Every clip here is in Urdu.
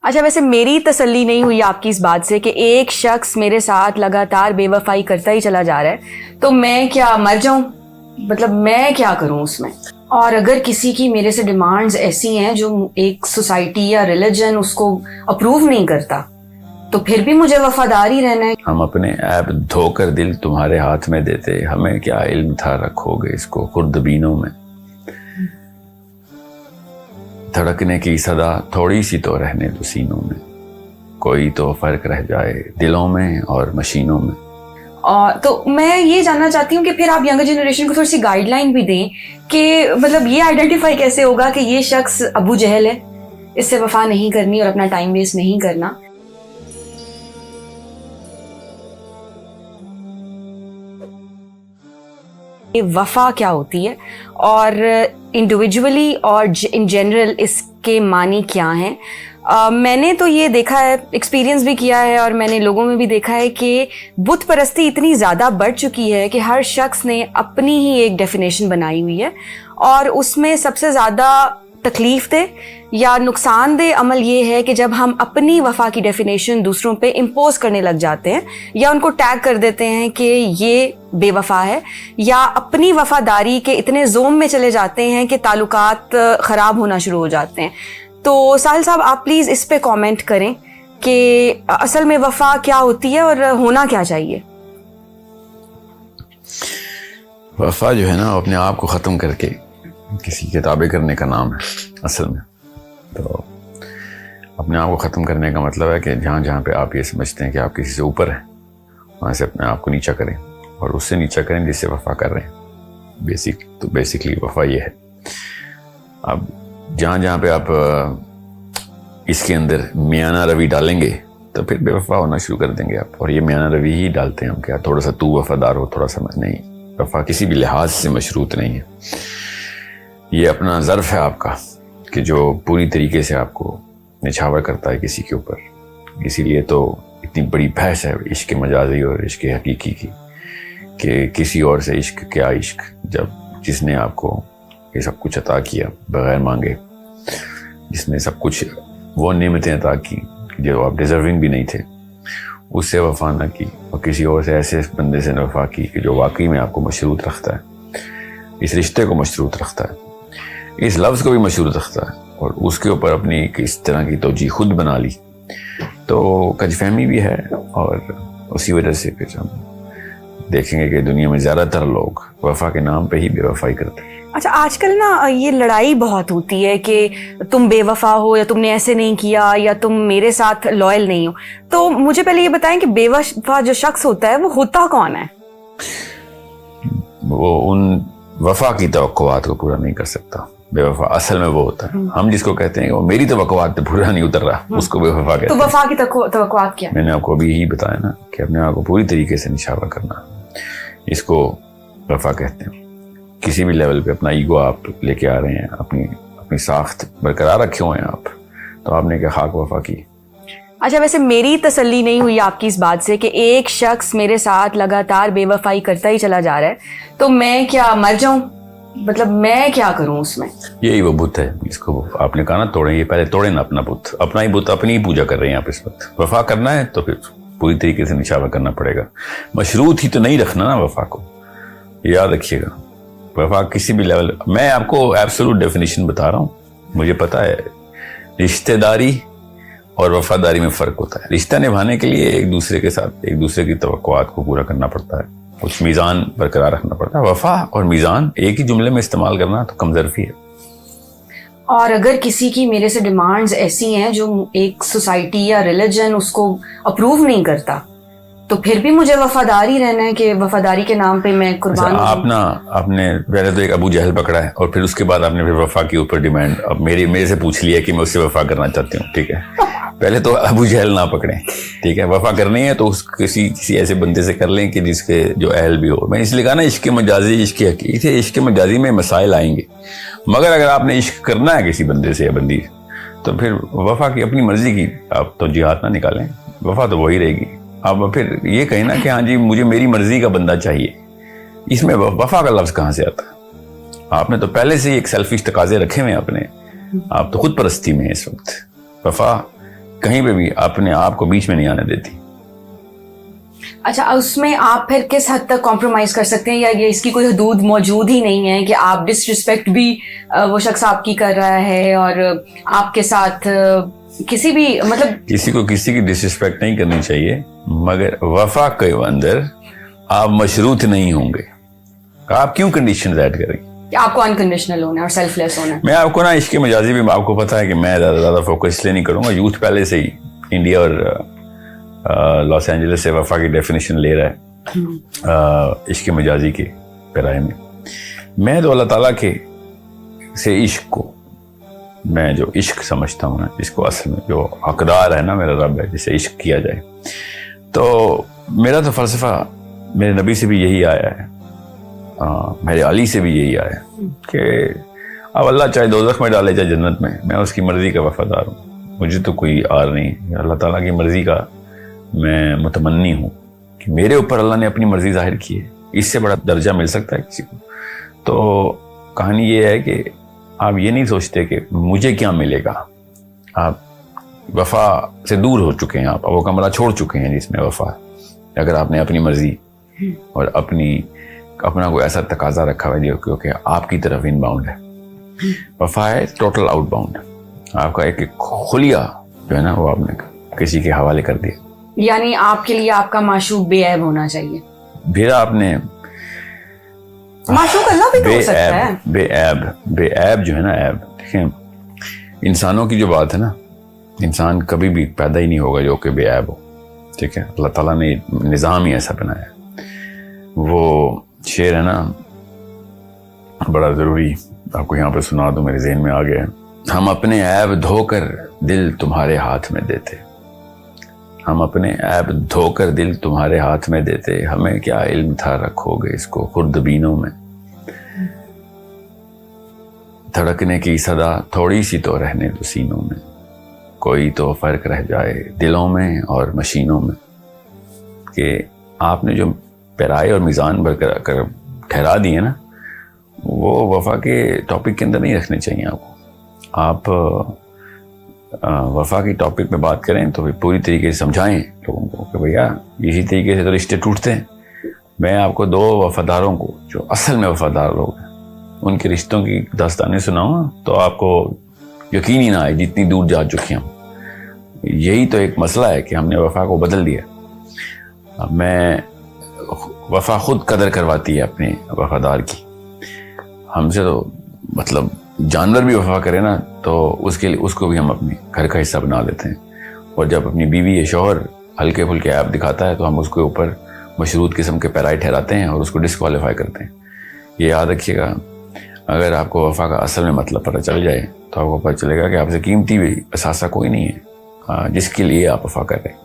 اچھا ویسے میری تسلی نہیں ہوئی آپ کی اس بات سے کہ ایک شخص میرے ساتھ لگاتار بے وفائی کرتا ہی چلا جا رہا ہے، تو میں کیا مر جاؤں؟ مطلب میں کیا کروں اس میں؟ اور اگر کسی کی میرے سے ڈیمانڈز ایسی ہیں جو ایک سوسائٹی یا ریلیجن اس کو اپروو نہیں کرتا، تو پھر بھی مجھے وفادار ہی رہنا ہے۔ ہم اپنے ایپ دھو کر دل تمہارے ہاتھ میں دیتے، ہمیں کیا علم تھا رکھو گے اس کو خردبینوں میں۔ دھڑکنے کی صدا تھوڑی سی تو رہنے دو سینوں میں، کوئی تو فرق رہ جائے دلوں میں اور مشینوں میں۔ اور تو میں یہ جاننا چاہتی ہوں کہ پھر آپ ینگر جنریشن کو تھوڑی سی گائیڈ لائن بھی دیں کہ مطلب یہ آئیڈینٹیفائی کیسے ہوگا کہ یہ شخص ابو جہل ہے، اس سے وفا نہیں کرنی اور اپنا ٹائم ویسٹ نہیں کرنا۔ یہ وفا کیا ہوتی ہے اور انڈیویجولی اور ان جنرل اس کے معنی کیا ہیں؟ میں نے تو یہ دیکھا ہے، ایکسپیرینس بھی کیا ہے، اور میں نے لوگوں میں بھی دیکھا ہے کہ بت پرستی اتنی زیادہ بڑھ چکی ہے کہ ہر شخص نے اپنی ہی ایک ڈیفینیشن بنائی ہوئی ہے، اور اس میں سب سے زیادہ تکلیف دہ یا نقصان دہ عمل یہ ہے کہ جب ہم اپنی وفا کی ڈیفینیشن دوسروں پہ امپوز کرنے لگ جاتے ہیں یا ان کو ٹیگ کر دیتے ہیں کہ یہ بے وفا ہے، یا اپنی وفاداری کے اتنے زوم میں چلے جاتے ہیں کہ تعلقات خراب ہونا شروع ہو جاتے ہیں۔ تو ساحل صاحب آپ پلیز اس پہ کامنٹ کریں کہ اصل میں وفا کیا ہوتی ہے اور ہونا کیا چاہیے۔ وفا جو ہے نا اپنے آپ کو ختم کر کے کسی کے تابع کرنے کا نام ہے اصل میں۔ تو اپنے آپ کو ختم کرنے کا مطلب ہے کہ جہاں جہاں پہ آپ یہ سمجھتے ہیں کہ آپ کسی سے اوپر ہیں وہاں سے اپنے آپ کو نیچا کریں، اور اس سے نیچا کریں جس سے وفا کر رہے ہیں۔ بیسکلی وفا یہ ہے۔ اب جہاں جہاں پہ آپ اس کے اندر میانہ روی ڈالیں گے تو پھر بے وفا ہونا شروع کر دیں گے آپ، اور یہ میانہ روی ہی ڈالتے ہیں ہم، کیا تھوڑا سا تو وفادار ہو تھوڑا سا میں نہیں۔ وفا کسی بھی لحاظ سے مشروط نہیں ہے، یہ اپنا ظرف ہے آپ کا کہ جو پوری طریقے سے آپ کو نچھاور کرتا ہے کسی کے اوپر۔ اسی لیے تو اتنی بڑی بحث ہے عشق مجازی اور عشق حقیقی کی، کہ کسی اور سے عشق کیا عشق، جب جس نے آپ کو یہ سب کچھ عطا کیا بغیر مانگے، جس نے سب کچھ وہ نعمتیں عطا کی جو آپ ڈیزرونگ بھی نہیں تھے، اس سے وفا نہ کی، اور کسی اور سے ایسے بندے سے وفا کی کہ جو واقعی میں آپ کو مشروط رکھتا ہے، اس رشتے کو مشروط رکھتا ہے، اس لفظ کو بھی مشروط رکھتا ہے، اور اس کے اوپر اپنی اس طرح کی توجیہ خود بنا لی، تو کج فہمی بھی ہے۔ اور اسی وجہ سے پھر ہم دیکھیں گے کہ دنیا میں زیادہ تر لوگ وفا کے نام پہ ہی بے وفائی کرتے ہیں۔ اچھا آج کل نا یہ لڑائی بہت ہوتی ہے کہ تم بے وفا ہو، یا تم نے ایسے نہیں کیا، یا تم میرے ساتھ لائل نہیں ہو۔ تو مجھے پہلے یہ بتائیں کہ بے وفا جو شخص ہوتا ہے وہ ہوتا کون ہے؟ وہ ان وفا کی توقعات کو پورا نہیں کر سکتا۔ بے وفا اصل میں وہ ہوتا ہے، ہم جس کو کہتے ہیں کہ وہ میری توقعات پہ پورا نہیں اتر رہا، اس کو بے وفا کہتے ہیں۔ تو وفا کی توقعات کیا؟ میں نے آپ کو ابھی ہی بتایا نا کہ اپنے آپ کو پوری طریقے سے نچھاور کرنا، اس کو وفا کہتے ہیں۔ کسی بھی لیول پہ اپنا ایگو آپ لے کے آ رہے ہیں، اپنی ساخت برقرار رکھے ہوئے ہیں آپ، تو آپ نے کیا خاک وفا کی۔ اچھا ویسے میری تسلی نہیں ہوئی آپ کی اس بات سے کہ ایک شخص میرے ساتھ لگاتار بے وفائی کرتا ہی چلا جا رہا ہے، تو میں کیا مر جاؤں؟ مطلب میں کیا کروں اس میں؟ یہی وہ بت ہے جس کو آپ نے کہا نا توڑیں، یہ پہلے توڑیں نا اپنا بت، اپنا ہی بت اپنی ہی پوجا کر رہے ہیں آپ اس وقت۔ وفا کرنا ہے تو پھر پوری طریقے سے نچھاور کرنا پڑے گا، مشروط ہی تو نہیں رکھنا نا وفا کو، یاد رکھیے گا۔ وفا کسی بھی لیول، میں آپ کو ایبسولوٹ ڈیفینیشن بتا رہا ہوں، مجھے پتا ہے رشتہ داری اور وفاداری میں فرق ہوتا ہے۔ رشتہ نبھانے کے لیے ایک دوسرے کے ساتھ ایک دوسرے کی توقعات کو پورا کرنا پڑتا ہے، کچھ میزان برقرار رکھنا پڑتا ہے۔ وفا اور میزان ایک ہی جملے میں استعمال کرنا تو کمظرفی ہے۔ اور اگر کسی کی میرے سے ڈیمانڈز ایسی ہیں جو ایک سوسائٹی یا ریلیجن اس کو اپروو نہیں کرتا، تو پھر بھی مجھے وفادار ہی رہنا ہے کہ وفاداری کے نام پہ میں قربان ہوں۔ آپ نے پہلے تو ایک ابو جہل پکڑا ہے، اور پھر اس کے بعد آپ نے پھر وفا کے اوپر ڈیمانڈ اب میرے سے پوچھ لیا کہ میں اس سے وفا کرنا چاہتی ہوں، ٹھیک ہے۔ پہلے تو ابو جہل نہ پکڑیں، ٹھیک ہے۔ وفا کرنی ہے تو کسی ایسے بندے سے کر لیں کہ جس کے جو اہل بھی ہو۔ میں اس لیے کہا نا عشق مجازی عشق حقیقی، عشق مجازی میں مسائل آئیں گے، مگر اگر آپ نے عشق کرنا ہے کسی بندے سے یا بندی تو پھر وفا کی اپنی مرضی کی آپ توجیہات نہ نکالیں، وفا تو وہی رہے گی۔ آپ پھر یہ کہیں نا کہ ہاں جی مجھے میری مرضی کا بندہ چاہیے، اس میں وفا کا لفظ کہاں سے آتا ہے؟ آپ نے تو پہلے سے ہی ایک سیلفش تقاضے رکھے ہوئے ہیں اپنے، آپ تو خود پرستی میں ہیں اس وقت۔ وفا کہیں پہ بھی اپنے آپ کو بیچ میں نہیں آنے دیتی. اچھا, اس میں آپ پھر کس حد تک کمپرومائز کر سکتے ہیں, یا یہ اس کی کوئی حدود موجود ہی نہیں ہے کہ آپ ڈس رسپیکٹ بھی وہ شخص آپ کی کر رہا ہے اور آپ کے ساتھ کسی بھی مطلب کسی کو کسی کی ڈس رسپیکٹ نہیں کرنی چاہیے, مگر وفا کے اندر آپ مشروط نہیں ہوں گے. آپ کیوں کنڈیشن ایڈ کریں گے؟ آپ کو انکنڈیشنل ہونا ہے اور سیلف لیس ہونا ہے. میں آپ کو نا عشق مجازی بھی آپ کو پتا ہے کہ میں زیادہ فوکس اس لیے نہیں کروں گا. یوتھ پہلے سے ہی انڈیا اور لاس اینجلس سے وفا کی ڈیفینیشن لے رہا ہے عشق مجازی کے پیرائے میں. میں تو اللہ تعالیٰ کے سے عشق کو میں جو عشق سمجھتا ہوں نا, جس کو اصل میں جو حقدار ہے نا میرا رب ہے جسے عشق کیا جائے, تو میرا تو فلسفہ میرے نبی سے بھی یہی آیا ہے, میرے علی سے بھی یہی آیا کہ اب اللہ چاہے دوزخ میں ڈالے چاہے جنت میں اس کی مرضی کا وفادار ہوں. مجھے تو کوئی آر نہیں, اللہ تعالیٰ کی مرضی کا میں متمنی ہوں کہ میرے اوپر اللہ نے اپنی مرضی ظاہر کی ہے. اس سے بڑا درجہ مل سکتا ہے کسی کو؟ تو کہانی یہ ہے کہ آپ یہ نہیں سوچتے کہ مجھے کیا ملے گا. آپ وفا سے دور ہو چکے ہیں, آپ وہ کمرہ چھوڑ چکے ہیں جس میں وفا ہے. اگر آپ نے اپنی مرضی اور اپنا کوئی ایسا تقاضا رکھا ہوا ہے کیونکہ آپ کی طرف ان باؤنڈ ہے, وفا ہے ٹوٹل آؤٹ باؤنڈ. آپ کا ایک خلیہ جو ہے نا وہ آپ نے کسی کے حوالے کر دیا. یعنی آپ کے لیے آپ کا معشوق بے عیب ہونا چاہیے. پھر آپ نے معشوق اللہ بھی ہو سکتا ہے. بے عیب جو ہے نا, عیب دیکھیں انسانوں کی جو بات ہے نا, انسان کبھی بھی پیدا ہی نہیں ہوگا جو کہ بے عیب ہو. ٹھیک ہے, اللہ تعالیٰ نے نظام ہی ایسا بنایا ہے. وہ شعر ہے نا بڑا ضروری, آپ کو یہاں پہ سنا دوں, میرے ذہن میں آ گیا. ہم اپنے عیب دھو کر دل تمہارے ہاتھ میں دیتے, ہم اپنے عیب دھو کر دل تمہارے ہاتھ میں دیتے, ہمیں کیا علم تھا رکھو گے اس کو خوردبینوں میں. دھڑکنے کی صدا تھوڑی سی تو رہنے دو سینوں میں, کوئی تو فرق رہ جائے دلوں میں اور مشینوں میں. کہ آپ نے جو پیرائے اور میزان برقرار کر ٹھہرا دیے نا, وہ وفا کے ٹاپک کے اندر نہیں رکھنے چاہیے آپ کو. آپ وفا کی ٹاپک پہ بات کریں تو پھر پوری طریقے سے سمجھائیں لوگوں کو کہ بھیا اسی طریقے سے تو رشتے ٹوٹتے ہیں. میں آپ کو 2 وفاداروں کو جو اصل میں وفادار لوگ ہیں ان کے رشتوں کی داستانیں سناؤں تو آپ کو یقین ہی نہ آئے جتنی دور جا چکے ہم. یہی تو ایک مسئلہ ہے کہ ہم نے وفا کو بدل دیا. میں وفا خود قدر کرواتی ہے اپنے وفادار کی. ہم سے تو مطلب جانور بھی وفا کرے نا تو اس کو بھی ہم اپنے گھر کا حصہ بنا لیتے ہیں. اور جب اپنی بیوی یا شوہر ہلکے پھلکے عیب دکھاتا ہے تو ہم اس کے اوپر مشروط قسم کے پیرائے ٹھہراتے ہیں اور اس کو ڈسکوالیفائی کرتے ہیں. یہ یاد رکھیے گا, اگر آپ کو وفا کا اصل میں مطلب پتہ چل جائے تو آپ کو پتہ چلے گا کہ آپ سے قیمتی بھی اثاثہ کوئی نہیں ہے جس کے لیے آپ وفا کر رہے ہیں.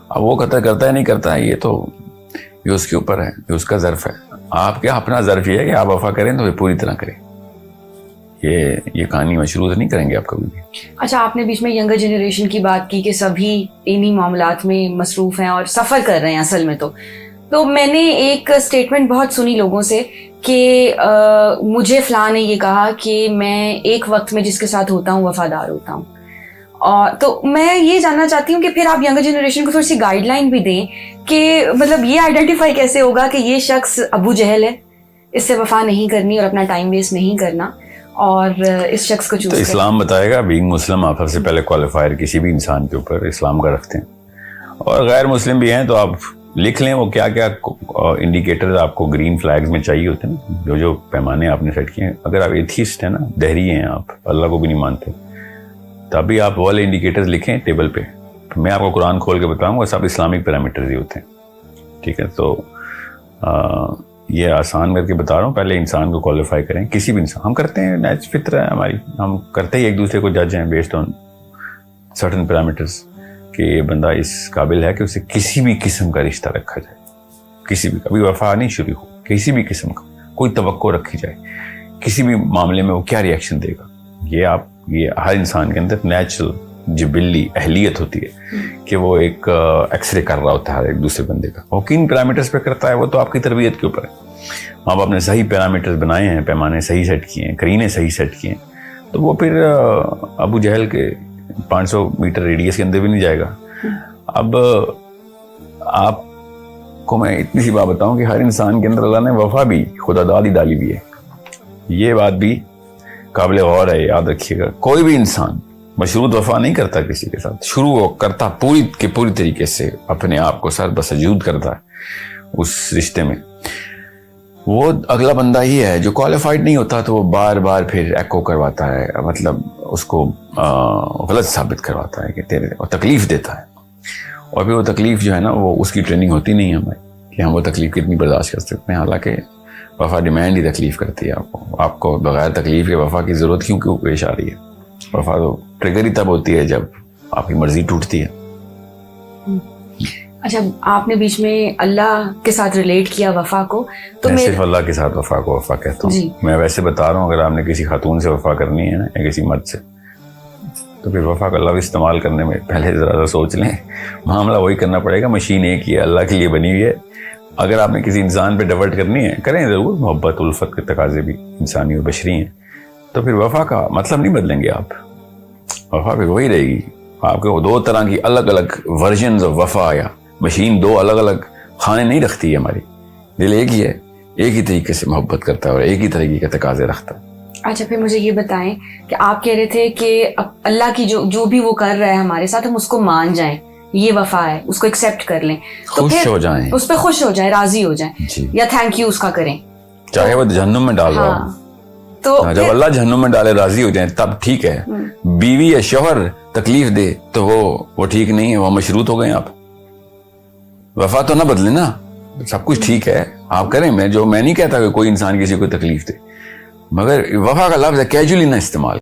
اب وہ قطع کرتا ہے نہیں کرتا ہے یہ اس کے اوپر ہے, یہ اس کا ظرف ہے. آپ کیا اپنا ظرف یہ ہے کہ آپ وفا کریں تو پوری طرح کریں. یہ کہانی مشروط نہیں کریں گے آپ کبھی بھی. اچھا, آپ نے بیچ میں ینگر جنریشن کی بات کی کہ سبھی انہی معاملات میں مصروف ہیں اور سفر کر رہے ہیں اصل میں. تو میں نے ایک اسٹیٹمنٹ بہت سنی لوگوں سے کہ مجھے فلاں نے یہ کہا کہ میں ایک وقت میں جس کے ساتھ ہوتا ہوں وفادار ہوتا ہوں. اور تو میں یہ جاننا چاہتی ہوں کہ پھر آپ ینگر جنریشن کو تھوڑی سی گائیڈ لائن بھی دیں کہ مطلب یہ آئیڈینٹیفائی کیسے ہوگا کہ یہ شخص ابو جہل ہے, اس سے وفا نہیں کرنی اور اپنا ٹائم ویسٹ نہیں کرنا, اور اس شخص کو چوز. تو اسلام بتائے گا, بینگ مسلم آپ سب سے پہلے کوالیفائر کسی بھی انسان کے اوپر اسلام کا رکھتے ہیں. اور غیر مسلم بھی ہیں تو آپ لکھ لیں وہ کیا کیا انڈیکیٹرز آپ کو گرین فلیگز میں چاہیے ہوتے ہیں نا, جو پیمانے آپ نے سیٹ کیے ہیں. اگر آپ ایتھیسٹ ہیں نا, دہری ہیں, آپ اللہ کو بھی نہیں مانتے, تبھی آپ وہ والے انڈیکیٹرز لکھیں ٹیبل پہ. میں آپ کو قرآن کھول کے بتاؤں گا, سب اسلامک پیرامیٹرز ہی ہوتے ہیں. ٹھیک ہے, تو یہ آسان کر کے بتا رہا ہوں. پہلے انسان کو کوالیفائی کریں, کسی بھی انسان. ہم کرتے ہیں, نیچ فطر ہے ہماری, ہم کرتے ہی ایک دوسرے کو جج ہیں بیسڈ آن سرٹن پیرامیٹرز کہ یہ بندہ اس قابل ہے کہ اسے کسی بھی قسم کا رشتہ رکھا جائے. کسی بھی, کبھی وفا نہیں شروع ہو, کسی بھی قسم کا کوئی توقع رکھی جائے, کسی بھی معاملے میں وہ کیا ریئیکشن دے گا. یہ ہر انسان کے اندر نیچرل جبلی اہلیت ہوتی ہے کہ وہ ایک ایکس رے کر رہا ہوتا ہے ایک دوسرے بندے کا. وہ کن پیرامیٹرز پہ کرتا ہے وہ تو آپ کی تربیت کے اوپر ہے. ماں باپ نے صحیح پیرامیٹرز بنائے ہیں, پیمانے صحیح سیٹ کیے ہیں, کرینے صحیح سیٹ کیے ہیں, تو وہ پھر ابو جہل کے 500 میٹر ریڈیس کے اندر بھی نہیں جائے گا. اب آپ کو میں اتنی سی بات بتاؤں کہ ہر انسان کے اندر اللہ نے وفا بھی خدا دادی ڈالی ہوئی ہے. یہ بات بھی قابل غور ہے, یاد رکھیے گا. کوئی بھی انسان مشروط وفا نہیں کرتا کسی کے ساتھ. شروع وہ کرتا پوری طریقے سے اپنے آپ کو سر بسجود کرتا ہے اس رشتے میں. وہ اگلا بندہ ہی ہے جو کوالیفائڈ نہیں ہوتا تو وہ بار بار پھر ایکو کرواتا ہے, مطلب اس کو غلط ثابت کرواتا ہے کہ تیرے, اور تکلیف دیتا ہے. اور پھر وہ تکلیف جو ہے نا وہ اس کی ٹریننگ ہوتی نہیں ہے ہماری کہ ہم وہ تکلیف کتنی برداشت کر سکتے ہیں. حالانکہ وفا ڈیمانڈ ہی تکلیف کرتی ہے آپ کو بغیر تکلیف کے وفا کی ضرورت کیوں پیش آ رہی ہے. وفا تو ٹریگر ہی تب ہوتی ہے جب آپ کی مرضی ٹوٹتی ہے. اچھا, آپ نے بیچ میں اللہ کے ساتھ ریلیٹ کیا وفا کو, تو میں صرف اللہ کے ساتھ وفا کو وفا کہتا ہوں. میں ویسے بتا رہا ہوں اگر آپ نے کسی خاتون سے وفا کرنی ہے نا یا کسی مرد سے, تو پھر وفا کا لفظ استعمال کرنے میں پہلے ذرا سوچ لیں. معاملہ وہی کرنا پڑے گا, مشین ایک ہی ہے, اللہ کے لیے بنی ہوئی ہے. اگر آپ نے کسی انسان پہ ڈیورٹ کرنی ہے کریں ضرور, محبت الفت کے تقاضے بھی انسانی اور بشری ہیں. تو پھر وفا کا مطلب نہیں بدلیں گے آپ, وفا پھر وہی رہے گی. آپ کو 2 طرح کی الگ الگ ورژنز آف وفا, یا مشین 2 الگ الگ خانے نہیں رکھتی ہے. ہماری دل ایک ہی ہے, ایک ہی طریقے سے محبت کرتا ہے اور ایک ہی طریقے کے تقاضے رکھتا ہے. اچھا, پھر مجھے یہ بتائیں کہ آپ کہہ رہے تھے کہ اللہ کی جو بھی وہ کر رہا ہے ہمارے ساتھ, ہم اس کو مان جائیں, یہ وفا ہے, اس کو ایکسیپٹ کر لیں, تو خوش ہو جائیں, اس پہ خوش ہو جائیں, راضی ہو جائیں, یا تھینک یو اس کا کریں, چاہے وہ جہنم میں ڈال رہا ہو. تو جب اللہ جہنم میں ڈالے راضی ہو جائیں تب ٹھیک ہے. بیوی یا شوہر تکلیف دے تو وہ ٹھیک نہیں ہے, وہ مشروط ہو گئے آپ. وفا تو نہ بدلے نا, سب کچھ ٹھیک ہے آپ کریں. میں نہیں کہتا کہ کوئی انسان کسی کو تکلیف دے, مگر وفا کا لفظ ہے کیجولی نہ استعمال.